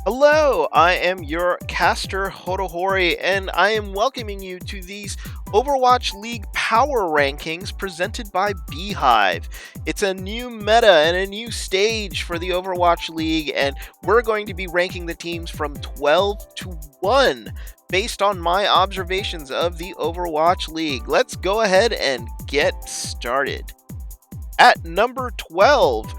Hello, I am your caster Hotohori, and I am welcoming you to these Overwatch League Power Rankings presented by Beehive. It's a new meta and a new stage for the Overwatch League, and we're going to be ranking the teams from 12 to 1 based on my observations of the Overwatch League. Let's go ahead and get started. At number 12,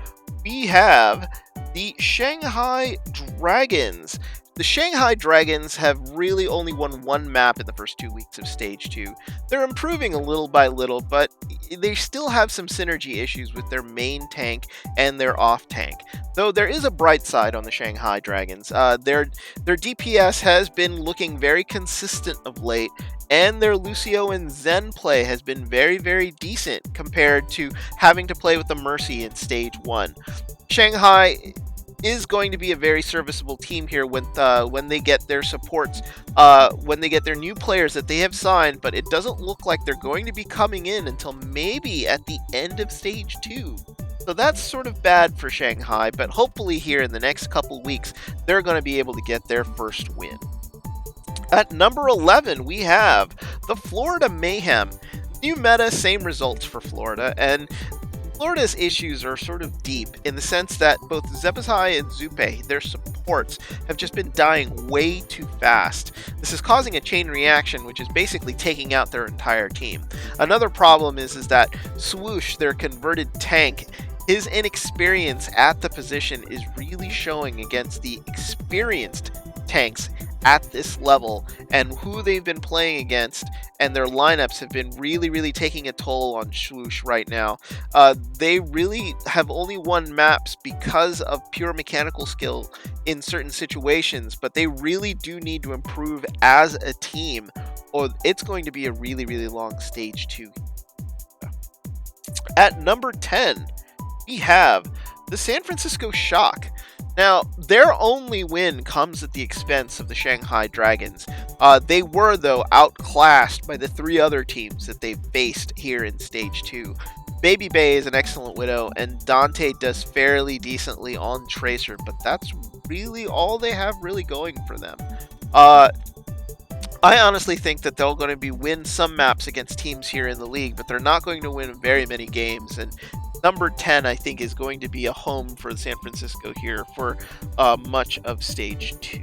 we have the Shanghai Dragons. The Shanghai Dragons have really only won one map in the first 2 weeks of Stage 2. They're improving a little by little, but they still have some synergy issues with their main tank and their off tank. Though there is a bright side on the Shanghai Dragons. Their DPS has been looking very consistent of late, and their Lucio and Zen play has been very, very decent compared to having to play with the Mercy in Stage 1. Shanghai is going to be a very serviceable team here when they get their supports, when they get their new players that they have signed, but it doesn't look like they're going to be coming in until maybe at the end of Stage 2. So that's sort of bad for Shanghai, but hopefully here in the next couple weeks, they're going to be able to get their first win. At number 11, we have the Florida Mayhem. New meta, same results for Florida, and Florida's issues are sort of deep in the sense that both Zebazai and Zupe, their supports, have just been dying way too fast. This is causing a chain reaction, which is basically taking out their entire team. Another problem is that Swoosh, their converted tank, his inexperience at the position is really showing against the experienced tanks at this level, and who they've been playing against and their lineups have been really taking a toll on Swoosh right now. They really have only won maps because of pure mechanical skill in certain situations, but they really do need to improve as a team, or it's going to be a really long Stage 2. At number 10, we have the San Francisco Shock. Now, their only win comes at the expense of the Shanghai Dragons. They were, though, outclassed by the three other teams that they faced here in Stage 2. Baby Bay is an excellent Widow, and Dante does fairly decently on Tracer, but that's really all they have really going for them. I honestly think that they're going to win some maps against teams here in the league, but they're not going to win very many games, and number 10, I think, is going to be a home for San Francisco here for much of Stage 2.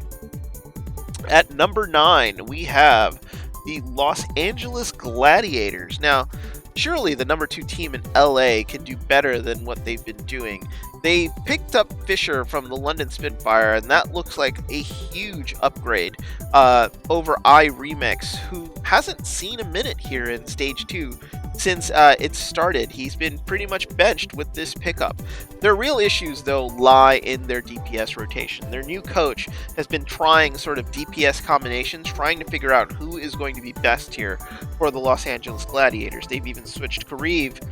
At number 9, we have the Los Angeles Gladiators. Now, surely the number 2 team in LA can do better than what they've been doing. They picked up Fisher from the London Spitfire, and that looks like a huge upgrade over iRemix, who hasn't seen a minute here in Stage 2 since it started. He's been pretty much benched with this pickup. Their real issues, though, lie in their DPS rotation. Their new coach has been trying sort of DPS combinations, trying to figure out who is going to be best here for the Los Angeles Gladiators. They've even switched Kareev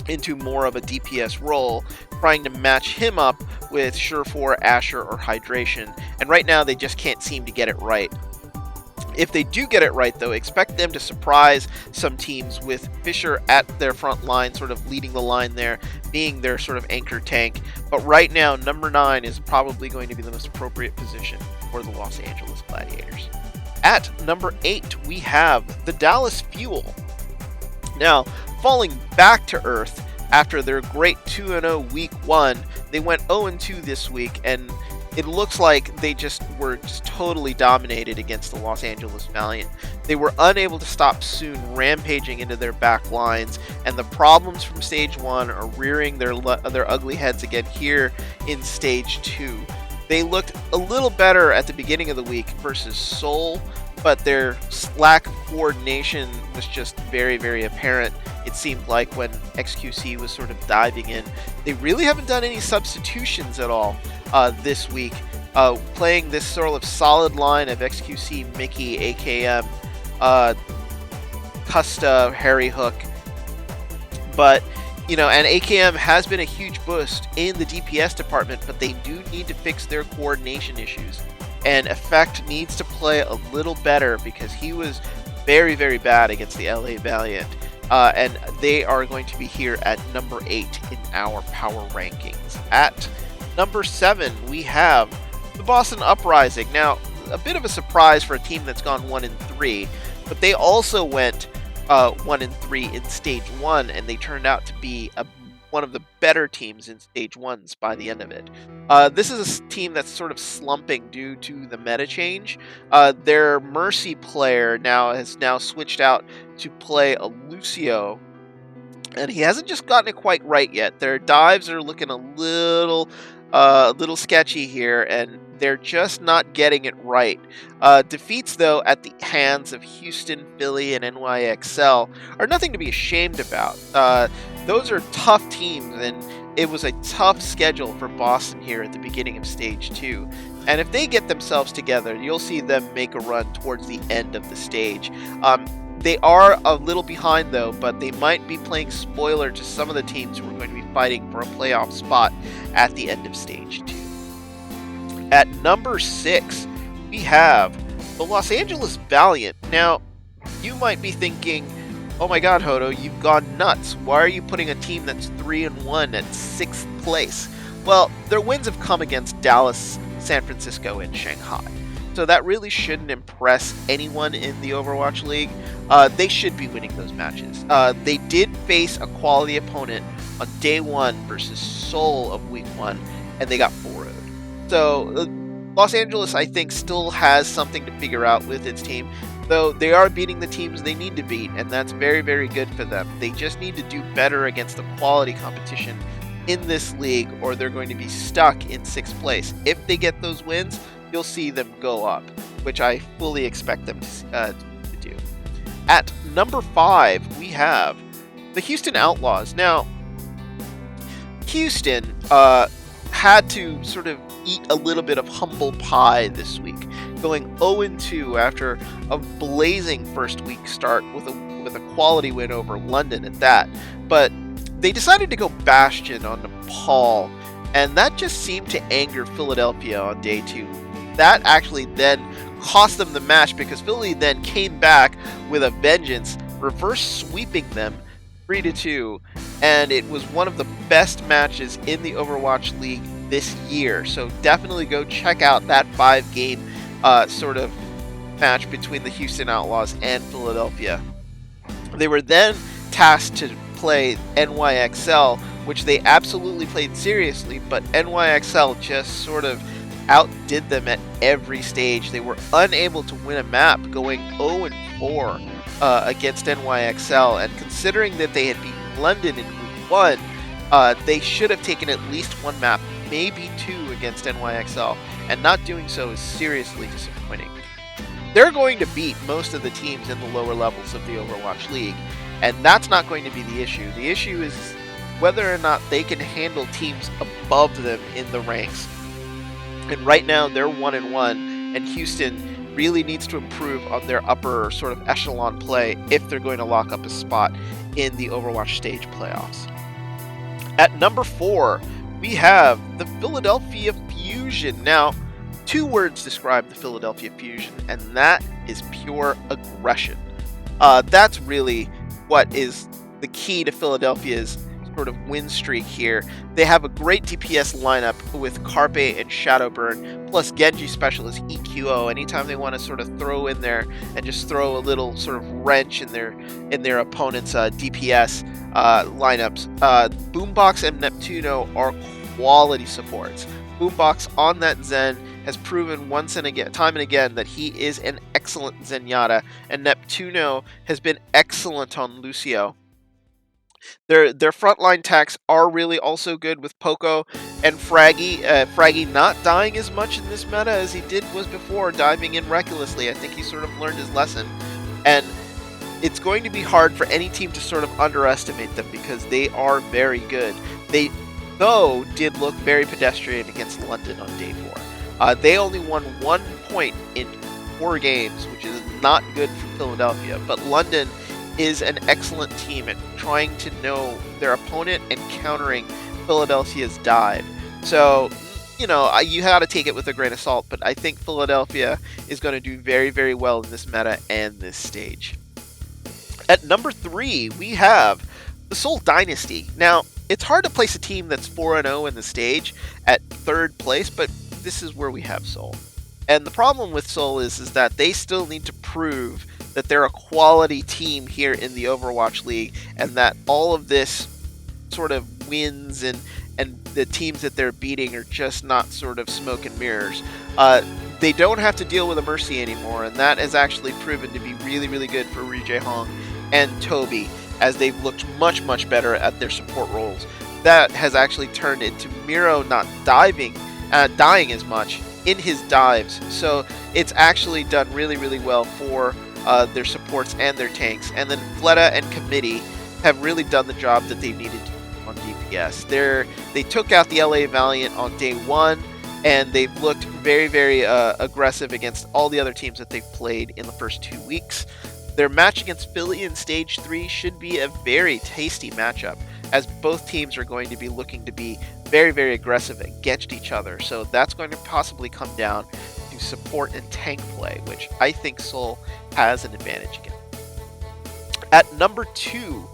into more of a DPS role, trying to match him up with Surefour, Asher, or Hydration, and right now they just can't seem to get it right. If they do get it right, though, expect them to surprise some teams with Fisher at their front line, sort of leading the line there, being their sort of anchor tank. But right now, number 9 is probably going to be the most appropriate position for the Los Angeles Gladiators. At number 8, we have the Dallas Fuel. Now, falling back to earth after their great 2-0 week 1, they went 0-2 this week, and it looks like they were totally dominated against the Los Angeles Valiant. They were unable to stop Soon rampaging into their back lines, and the problems from Stage 1 are rearing their ugly heads again here in Stage 2. They looked a little better at the beginning of the week versus Seoul, but their lack of coordination was just very apparent, it seemed like, when XQC was sort of diving in. They really haven't done any substitutions at all this week, playing this sort of solid line of XQC, Mickey, AKM, Custa, Harry Hook. But, and AKM has been a huge boost in the DPS department, but they do need to fix their coordination issues. And Effect needs to play a little better because he was very bad against the LA Valiant. And they are going to be here at number 8 in our power rankings. At number 7, we have the Boston Uprising. Now, a bit of a surprise for a team that's gone 1-3, but they also went 1-3 in Stage 1, and they turned out to be one of the better teams in Stage 1s by the end of it. This is a team that's sort of slumping due to the meta change. Their Mercy player has switched out to play a Lucio, and he hasn't just gotten it quite right yet. Their dives are looking a little sketchy here, and they're just not getting it right. Defeats, though, at the hands of Houston, Philly, and NYXL are nothing to be ashamed about. Those are tough teams, and it was a tough schedule for Boston here at the beginning of Stage 2. And if they get themselves together, you'll see them make a run towards the end of the stage. They are a little behind, though, but they might be playing spoiler to some of the teams who are going to be fighting for a playoff spot at the end of Stage 2. At number 6, we have the Los Angeles Valiant. Now, you might be thinking, oh my god, Hodo, you've gone nuts. Why are you putting a team that's 3-1 at 6th place? Well, their wins have come against Dallas, San Francisco, and Shanghai. So that really shouldn't impress anyone in the Overwatch League. They should be winning those matches. They did face a quality opponent on day 1 versus Seoul of week 1, and they got 4-0'd. So Los Angeles, I think, still has something to figure out with its team, though they are beating the teams they need to beat, and that's very, very good for them. They just need to do better against the quality competition in this league, or they're going to be stuck in 6th place. If they get those wins, you'll see them go up, which I fully expect them to do. At number 5, we have the Houston Outlaws. Now, Houston had to sort of eat a little bit of humble pie this week, going 0-2 after a blazing first week start with a quality win over London at that. But they decided to go Bastion on Nepal, and that just seemed to anger Philadelphia on day 2. That actually then cost them the match, because Philly then came back with a vengeance, reverse sweeping them 3-2, and it was one of the best matches in the Overwatch League this year. So definitely go check out that 5-game sort of match between the Houston Outlaws and Philadelphia. They were then tasked to play NYXL, which they absolutely played seriously, but NYXL just sort of outdid them at every stage. They were unable to win a map, going 0-4 against NYXL, and considering that they had beaten London in week 1, they should have taken at least one map, maybe 2 against NYXL, and not doing so is seriously disappointing. They're going to beat most of the teams in the lower levels of the Overwatch League, and that's not going to be the issue. The issue is whether or not they can handle teams above them in the ranks. And right now they're 1-1, and Houston really needs to improve on their upper sort of echelon play if they're going to lock up a spot in the Overwatch stage playoffs. At number 4, we have the Philadelphia Fusion. Now, 2 words describe the Philadelphia Fusion, and that is pure aggression. That's really what is the key to Philadelphia's sort of win streak here. They have a great DPS lineup with Carpe and Shadowburn, plus Genji specialist EQO. Anytime they want to sort of throw in there and just throw a little sort of wrench in their opponent's DPS lineups. Boombox and Neptuno are quality supports. Boombox on that Zen has proven time and again that he is an excellent Zenyatta, and Neptuno has been excellent on Lucio. Their frontline techs are really also good with Poco and Fraggy. Fraggy not dying as much in this meta as he was before, diving in recklessly. I think he sort of learned his lesson. And it's going to be hard for any team to sort of underestimate them, because they are very good. They, though, did look very pedestrian against London on day 4. They only won 1 point in 4 games, which is not good for Philadelphia. But London is an excellent team at trying to know their opponent and countering Philadelphia's dive. So, you got to take it with a grain of salt, but I think Philadelphia is going to do very, very well in this meta and this stage. At number 3, we have the Seoul Dynasty. Now, it's hard to place a team that's 4-0 in the stage at 3rd place, but this is where we have Seoul. And the problem with Seoul is that they still need to prove that they're a quality team here in the Overwatch League, and that all of this sort of wins and the teams that they're beating are just not sort of smoke and mirrors. They don't have to deal with a Mercy anymore, and that has actually proven to be really, really good for Ri Jae-hong and Toby, as they've looked much, much better at their support roles. That has actually turned into Miro not dying as much in his dives, so it's actually done really, really well for their supports and their tanks. And then Fleta and Committee have really done the job that they needed to do on DPS. They took out the LA Valiant on day one, and they've looked very, very aggressive against all the other teams that they've played in the first 2 weeks. Their match against Philly in Stage 3 should be a very tasty matchup, as both teams are going to be looking to be very, very aggressive against each other. So that's going to possibly come down to support and tank play, which I think Seoul has an advantage against. At number 2,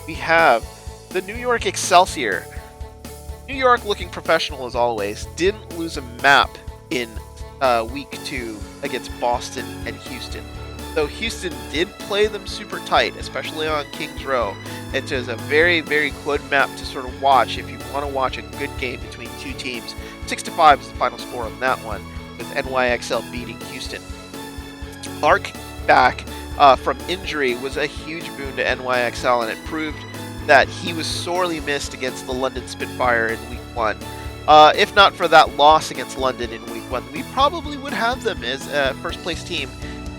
we have the New York Excelsior. New York, looking professional as always, didn't lose a map in week 2 against Boston and Houston. Though Houston did play them super tight, especially on Kings Row. It is a very, very good map to sort of watch if you want to watch a good game between two teams. 6-5 is the final score on that one, with NYXL beating Houston. Arc back from injury was a huge boon to NYXL, and it proved that he was sorely missed against the London Spitfire in Week 1. If not for that loss against London in Week 1, we probably would have them as a first-place team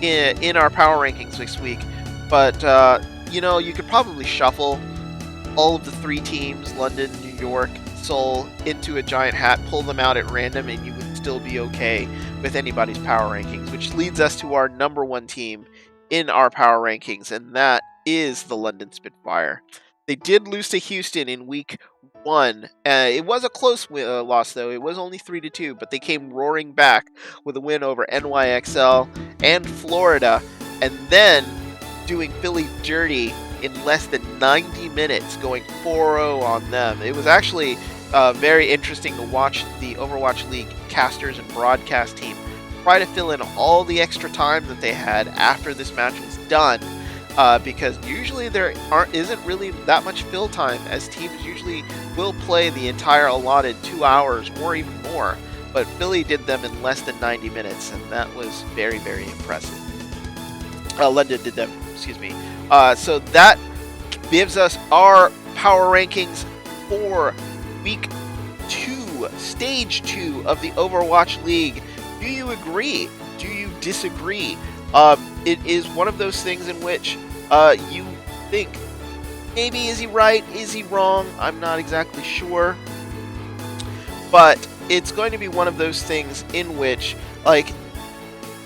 in our power rankings next week. But, you know, you could probably shuffle all of the 3 teams, London, New York, Seoul, into a giant hat, pull them out at random, and you would still be okay with anybody's power rankings, which leads us to our number 1 team in our power rankings, and that is the London Spitfire. They did lose to Houston in Week 1. It was a close loss, though. It was only 3-2, but they came roaring back with a win over NYXL and Florida, and then doing Philly dirty in less than 90 minutes, going 4-0 on them. It was actually very interesting to watch the Overwatch League casters and broadcast team try to fill in all the extra time that they had after this match was done. Because usually there isn't really that much fill time, as teams usually will play the entire allotted 2 hours or even more, but Philly did them in less than 90 minutes, and that was very, very impressive. London did them, excuse me. So that gives us our power rankings for Week 2, Stage 2 of the Overwatch League. Do you agree? Do you disagree? It is one of those things in which you think, maybe is he right, is he wrong, I'm not exactly sure. But it's going to be one of those things in which, like,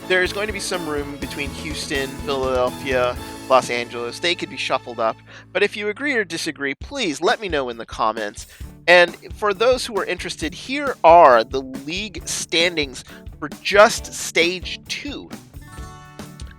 there's going to be some room between Houston, Philadelphia, Los Angeles. They could be shuffled up. But if you agree or disagree, please let me know in the comments. And for those who are interested, here are the league standings for just Stage 2.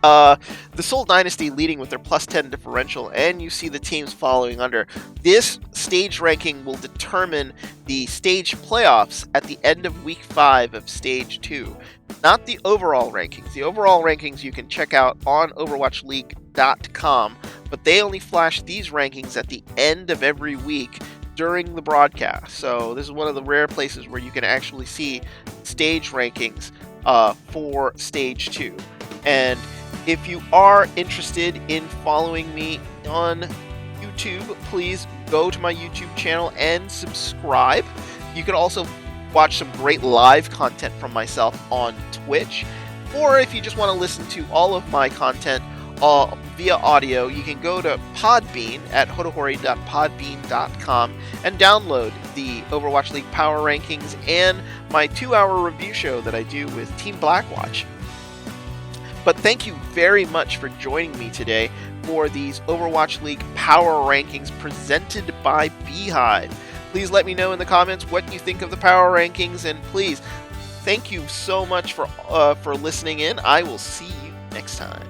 The Seoul Dynasty leading with their +10 differential, and you see the teams following under. This stage ranking will determine the stage playoffs at the end of Week 5 of Stage 2. Not the overall rankings. The overall rankings you can check out on OverwatchLeague.com, but they only flash these rankings at the end of every week during the broadcast. So this is one of the rare places where you can actually see stage rankings for Stage 2. And if you are interested in following me on YouTube, please go to my YouTube channel and subscribe. You can also watch some great live content from myself on Twitch. Or if you just want to listen to all of my content via audio, you can go to Podbean at hotohori.podbean.com and download the Overwatch League Power Rankings and my 2-hour review show that I do with Team Blackwatch. But thank you very much for joining me today for these Overwatch League Power Rankings presented by Beehive. Please let me know in the comments what you think of the Power Rankings, and please, thank you so much for listening in. I will see you next time.